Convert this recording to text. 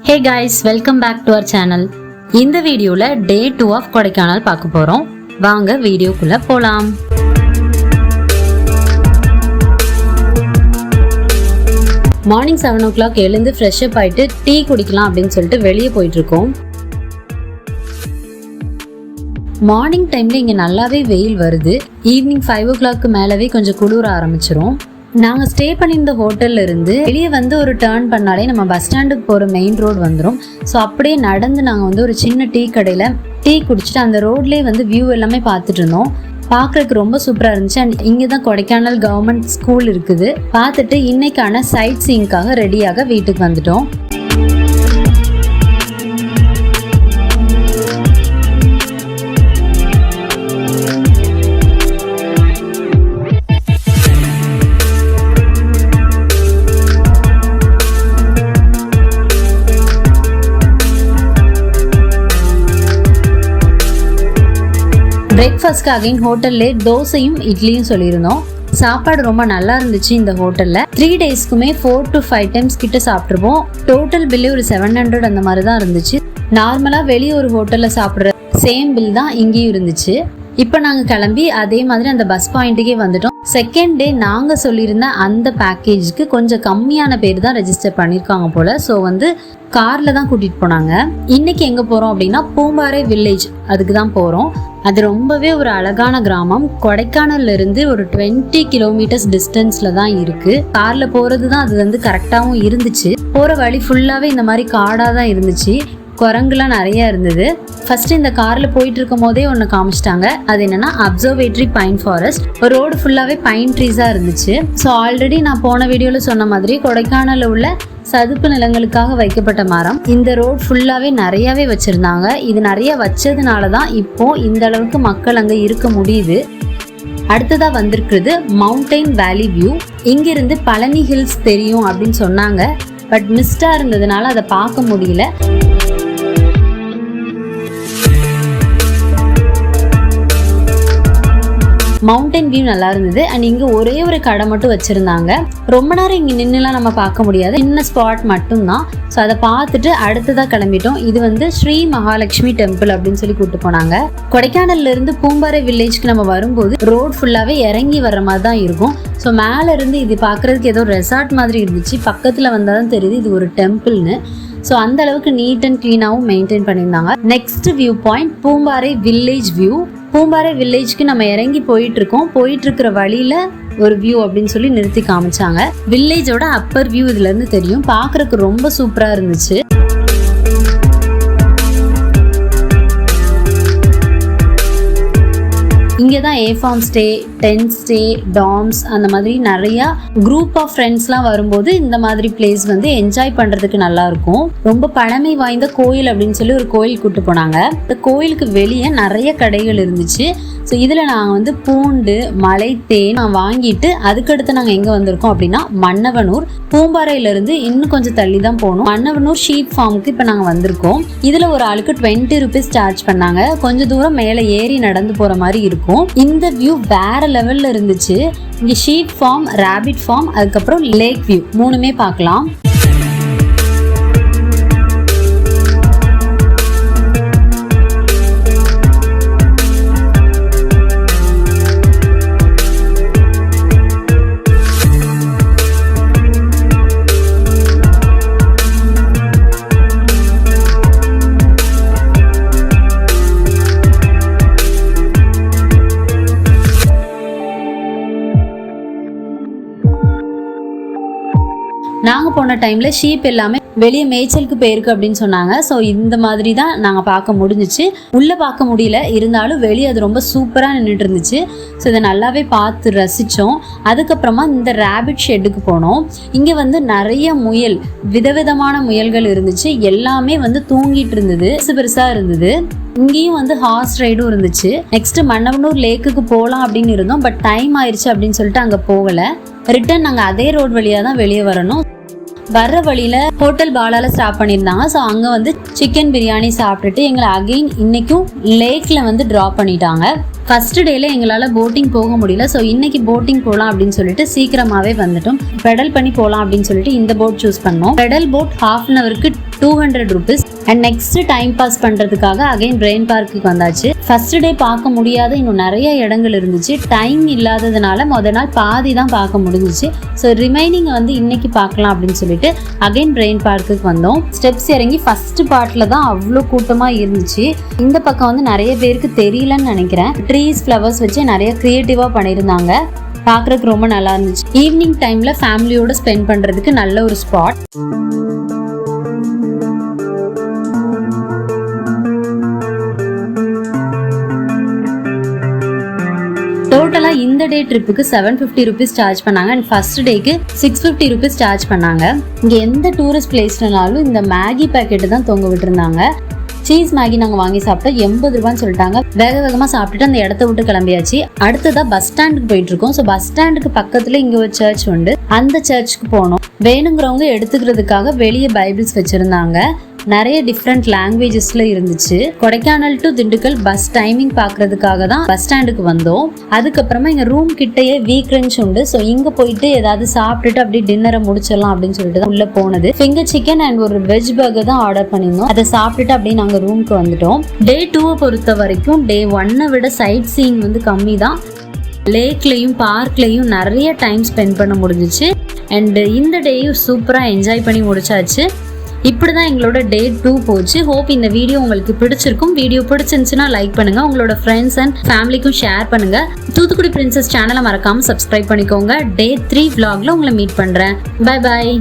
Hey guys, welcome back to our channel. இந்த வீடியோல Day 2 of Kodaikanal பார்க்க போறோம். வாங்க வீடியோக்குள்ள போலாம். மார்னிங் 7 o'clock எழுந்து ஃப்ரெஷ் அப் ஆயிட்டு டீ குடிக்கலாம் அப்படின்னு சொல்லிட்டு வெளியே போயிட்டு இருக்கோம். மார்னிங் டைம்ல இங்க நல்லாவே வெயில் வருது. ஈவினிங் 5 o'clock மேலவே கொஞ்சம் குளிர ஆரம்பிச்சிரும். நாங்கள் ஸ்டே பண்ணியிருந்த ஹோட்டல்ல இருந்து வெளியே வந்து ஒரு டேர்ன் பண்ணாலே நம்ம பஸ் ஸ்டாண்டுக்கு போகிற மெயின் ரோடு வந்துடும். ஸோ அப்படியே நடந்து நாங்கள் வந்து ஒரு சின்ன டீ கடையில் டீ குடிச்சிட்டு அந்த ரோட்லேயே வந்து வியூ எல்லாமே பார்த்துட்டு இருந்தோம். பார்க்குறதுக்கு ரொம்ப சூப்பராக இருந்துச்சு. அண்ட் இங்கே தான் கொடைக்கானல் கவர்மெண்ட் ஸ்கூல் இருக்குது. பார்த்துட்டு இன்னைக்கான சைட் சீயிங்காக ரெடியாக வீட்டுக்கு வந்துட்டோம். பிரேக்ஃபாஸ்ட்க்கு அகைன் ஹோட்டல்லே தோசையும் இட்லியும் சொல்லியிருந்தோம். சாப்பாடு ரொம்ப நல்லா இருந்துச்சு. இந்த ஹோட்டல்ல 3 daysக்குமே 4 to 5 times கிட்ட சாப்பிட்ருப்போம். டோட்டல் பில்லு ஒரு 700 அந்த மாதிரி தான் இருந்துச்சு. நார்மலா வெளியே ஒரு ஹோட்டல்ல சாப்பிட்ற சேம் பில் தான் இங்கேயும் இருந்துச்சு. இப்போ நாங்கள் கிளம்பி அதே மாதிரி அந்த பஸ் பாயிண்ட்டுக்கே வந்துட்டோம். செகண்ட் டே நாங்கள் சொல்லியிருந்த அந்த பேக்கேஜுக்கு கொஞ்சம் கம்மியான பேர் தான் ரெஜிஸ்டர் பண்ணியிருக்காங்க போல. ஸோ வந்து காரில் தான் கூட்டிகிட்டு போனாங்க. இன்னைக்கு எங்கே போகிறோம் அப்படின்னா பூம்பாறை வில்லேஜ், அதுக்கு தான் போகிறோம். அது ரொம்பவே ஒரு அழகான கிராமம். கொடைக்கானல்ல இருந்து ஒரு 20 kilometers டிஸ்டன்ஸ்ல தான் இருக்கு. கார்ல போறது தான் அது வந்து கரெக்டாகவும் இருந்துச்சு. போற வழி ஃபுல்லாவே இந்த மாதிரி காடாக தான் இருந்துச்சு. குரங்குலாம் நிறைய இருந்தது. ஃபர்ஸ்ட் இந்த கார்ல போயிட்டு இருக்கும் போதே ஒன்று காமிச்சிட்டாங்க. அது என்னன்னா அப்சர்வேட்டரி பைன் ஃபாரஸ்ட். ஒரு ரோடு ஃபுல்லாவே பைன் ட்ரீஸா இருந்துச்சு. ஸோ ஆல்ரெடி நான் போன வீடியோல சொன்ன மாதிரி கொடைக்கானல்ல உள்ள சதுப்பு நிலங்களுக்காக வைக்கப்பட்ட மரம். இந்த ரோட் ஃபுல்லாவே நிறையவே வச்சிருந்தாங்க. இது நிறைய வச்சதுனால தான் இப்போ இந்த அளவுக்கு மக்கள் அங்க இருக்க முடியுது. அடுத்ததா வந்திருக்கிறது மவுண்டைன் வேலி வியூ. இங்கிருந்து பழனி ஹில்ஸ் தெரியும் அப்படின்னு சொன்னாங்க. பட் மிஸ்டா இருந்ததுனால அதை பார்க்க முடியல. மவுண்டன் வியூ நல்லா இருந்தது. அண்ட் இங்க ஒரே ஒரு கடை மட்டும் வச்சிருந்தாங்க. ரொம்ப நேரம் இங்க நின்னுலாம் நம்ம பார்க்க முடியாது. சின்ன ஸ்பாட் மட்டும்தான். ஸோ அதை பார்த்துட்டு அடுத்ததா கிளம்பிட்டோம். இது வந்து ஸ்ரீ மகாலட்சுமி டெம்பிள் அப்படின்னு சொல்லி கூப்பிட்டு போனாங்க. கொடைக்கானல்ல இருந்து பூம்பாறை வில்லேஜ்க்கு நம்ம வரும்போது ரோட் ஃபுல்லாவே இறங்கி வர்ற மாதிரி தான் இருக்கும். ஸோ மேல இருந்து இது பார்க்கறதுக்கு ஏதோ ரெசார்ட் மாதிரி இருந்துச்சு. பக்கத்துல வந்தாதான் தெரியுது இது ஒரு டெம்பிள்னு. ஸோ அந்த அளவுக்கு நீட் அண்ட் கிளீனாகவும் மெயின்டைன் பண்ணியிருந்தாங்க. Next view point Poombarai village view. Poombarai வில்லேஜ்க்கு நம்ம இறங்கி போயிட்டு இருக்கோம். போயிட்டு இருக்கிற வழியில ஒரு வியூ அப்படின்னு சொல்லி நிறுத்தி காமிச்சாங்க. வில்லேஜோட அப்பர் வியூ இதுல இருந்து தெரியும். பார்க்கறதுக்கு ரொம்ப சூப்பரா இருந்துச்சு. இங்கே தான் ஏஃபார்ம் ஸ்டே, டென்ட் ஸ்டே, டாம்ஸ் அந்த மாதிரி நிறையா குரூப் ஆஃப் ஃப்ரெண்ட்ஸ்லாம் வரும்போது இந்த மாதிரி பிளேஸ் வந்து என்ஜாய் பண்ணுறதுக்கு நல்லா இருக்கும். ரொம்ப பழமை வாய்ந்த கோயில் அப்படின்னு சொல்லி ஒரு கோயில் கூட்டு போனாங்க. இந்த கோயிலுக்கு வெளியே நிறைய கடைகள் இருந்துச்சு. ஸோ இதில் நாங்கள் வந்து பூண்டு, மலை தேன் வாங்கிட்டு அதுக்கடுத்து நாங்கள் எங்கே வந்திருக்கோம் அப்படின்னா மன்னவனூர். பூம்பாறையிலேருந்து இன்னும் கொஞ்சம் தள்ளி தான் போகணும். மன்னவனூர் ஷீப் ஃபார்முக்கு இப்போ நாங்கள் வந்திருக்கோம். இதில் ஒரு ஆளுக்கு 20 rupees சார்ஜ் பண்ணாங்க. கொஞ்சம் தூரம் மேலே ஏறி நடந்து போகிற மாதிரி இருக்கும். இந்த வியூ வேற லெவல்ல இருந்துச்சு. இங்க ஷீப் ஃபார்ம், ராபிட் ஃபார்ம், அதுக்கப்புறம் லேக் வியூ மூணுமே பார்க்கலாம். நாங்கள் போன டைமில் ஷீப் எல்லாமே வெளியே மேய்ச்சலுக்கு போயிருக்கு அப்படின்னு சொன்னாங்க. ஸோ இந்த மாதிரி தான் நாங்கள் பார்க்க முடிஞ்சிச்சு. உள்ளே பார்க்க முடியல, இருந்தாலும் வெளியே அது ரொம்ப சூப்பராக நின்றுட்டு இருந்துச்சு. ஸோ இதை நல்லாவே பார்த்து ரசித்தோம். அதுக்கப்புறமா இந்த ரேபிட் ஷெட்டுக்கு போனோம். இங்கே வந்து நிறைய முயல், விதவிதமான முயல்கள் இருந்துச்சு. எல்லாமே வந்து தூங்கிட்டு இருந்தது, பெருசாக இருந்தது. இங்கேயும் வந்து ஹார்ஸ் ரைடும் இருந்துச்சு. நெக்ஸ்ட் மன்னவனூர் லேக்குக்கு போகலாம் அப்படின்னு இருந்தோம். பட் டைம் ஆயிடுச்சு அப்படின்னு சொல்லிட்டு அங்கே போகலை. ரிட்டர்ன் நாங்கள் அதே ரோட் வழியாக தான் வெளியே வரணும். வர்ற வழியில ஹோட்டல் பாலால ஸ்டாப் பண்ணியிருந்தாங்க. ஸோ அங்கே வந்து சிக்கன் பிரியாணி சாப்பிட்டுட்டு எங்களை அகெயின் இன்னைக்கும் லேக்ல வந்து ட்ராப் பண்ணிட்டாங்க. ஃபர்ஸ்ட் டேல எங்களால் போட்டிங் போக முடியல. ஸோ இன்னைக்கு போட்டிங் போகலாம் அப்படின்னு சொல்லிட்டு சீக்கிரமாகவே வந்துட்டோம். பெடல் பண்ணி போகலாம் அப்படின்னு சொல்லிட்டு இந்த போட் சூஸ் பண்ணோம். பெடல் போட் ½ an hourக்கு 200 rupees. And next time pass பண்ணுறதுக்காக அகைன் பிரெயின் பார்க்குக்கு வந்தாச்சு. ஃபர்ஸ்ட் டே பார்க்க முடியாத இன்னும் நிறைய இடங்கள் இருந்துச்சு. டைம் இல்லாததுனால நாள் பாதி தான் பார்க்க முடிஞ்சிச்சு. ஸோ ரிமைனிங் வந்து இன்னைக்கு பார்க்கலாம் அப்படின்னு சொல்லிட்டு அகைன் பிரெயின் பார்க்குக்கு வந்தோம். ஸ்டெப்ஸ் இறங்கி ஃபர்ஸ்ட் பார்ட்டில் தான் அவ்வளோ கூட்டமாக இருந்துச்சு. இந்த பக்கம் வந்து நிறைய பேருக்கு தெரியலன்னு நினைக்கிறேன். ட்ரீஸ் ஃப்ளவர்ஸ் வச்சு நிறைய க்ரியேட்டிவாக பண்ணியிருந்தாங்க. பார்க்குறதுக்கு ரொம்ப நல்லா இருந்துச்சு. ஈவினிங் டைமில் ஃபேமிலியோட ஸ்பெண்ட் பண்ணுறதுக்கு நல்ல ஒரு ஸ்பாட். டோட்டலா இந்த டே ட்ரிப்புக்கு 750 rupees சார்ஜ் பண்ணாங்க. அண்ட் ஃபர்ஸ்ட் டேக்கு 650 rupees சார்ஜ் பண்ணாங்க. இங்க எந்த டூரிஸ்ட் பிளேஸ்னாலும் இந்த மேகி பேக்கெட் தான் தொங்க விட்டுருந்தாங்க. சீஸ் மேகி நாங்கள் வாங்கி சாப்பிட்டோம். 80 ரூபான்னு சொல்லிட்டாங்க. வேக வேகமாக சாப்பிட்டுட்டு அந்த இடத்த விட்டு கிளம்பியாச்சு. அடுத்ததா பஸ் ஸ்டாண்டுக்கு போயிட்டு இருக்கோம். ஸோ பஸ் ஸ்டாண்டுக்கு பக்கத்துல இங்க ஒரு சர்ச் உண்டு. அந்த சர்ச்சுக்கு போனோம். வேணுங்கிறவங்க எடுத்துக்கிறதுக்காக வெளியே பைபிள்ஸ் வச்சிருந்தாங்க. நிறைய டிஃப்ரெண்ட் லாங்குவேஜஸ்ல இருந்துச்சு. Kodaikanal to Dindigul bus timing பாக்குறதுக்காக தான் பஸ் ஸ்டாண்டுக்கு வந்தோம். அதுக்கப்புறமா எங்க ரூம் கிட்டயே வீக் லஞ்ச் உண்டு. ஸோ இங்க போயிட்டு ஏதாவது சாப்பிட்டுட்டு அப்படியே டின்னரை முடிச்சிடலாம் அப்படின்னு சொல்லிட்டு தான் உள்ள போனது. ஃபிங்கர் சிக்கன் அண்ட் ஒரு வெஜ் பர்கர் தான் ஆர்டர் பண்ணியிருந்தோம். அதை சாப்பிட்டுட்டு அப்படியே நாங்க ரூமுக்கு வந்துட்டோம். டே 2 பொறுத்த வரைக்கும் டே 1 விட சைட் சீயிங் வந்து கம்மி தான். லேக்லையும் பார்க்லையும் நிறைய டைம் ஸ்பெண்ட் பண்ண முடிஞ்சிச்சு. அண்ட் இந்த டேயும் சூப்பரா என்ஜாய் பண்ணி முடிச்சாச்சு. இப்படிதான் எங்களோட டே 2 போச்சு. ஹோப் இந்த வீடியோ உங்களுக்கு பிடிச்சிருக்கும். வீடியோ பிடிச்சிருந்துச்சுன்னா லைக் பண்ணுங்க. உங்களோட ஃப்ரெண்ட்ஸ் அண்ட் ஃபேமிலிக்கும் ஷேர் பண்ணுங்க. தூத்துக்குடி பிரின்சஸ் சேனலை மறக்காம சப்ஸ்கிரைப் பண்ணிக்கோங்க. டே 3 vlogல உங்களை மீட் பண்றேன். Bye bye.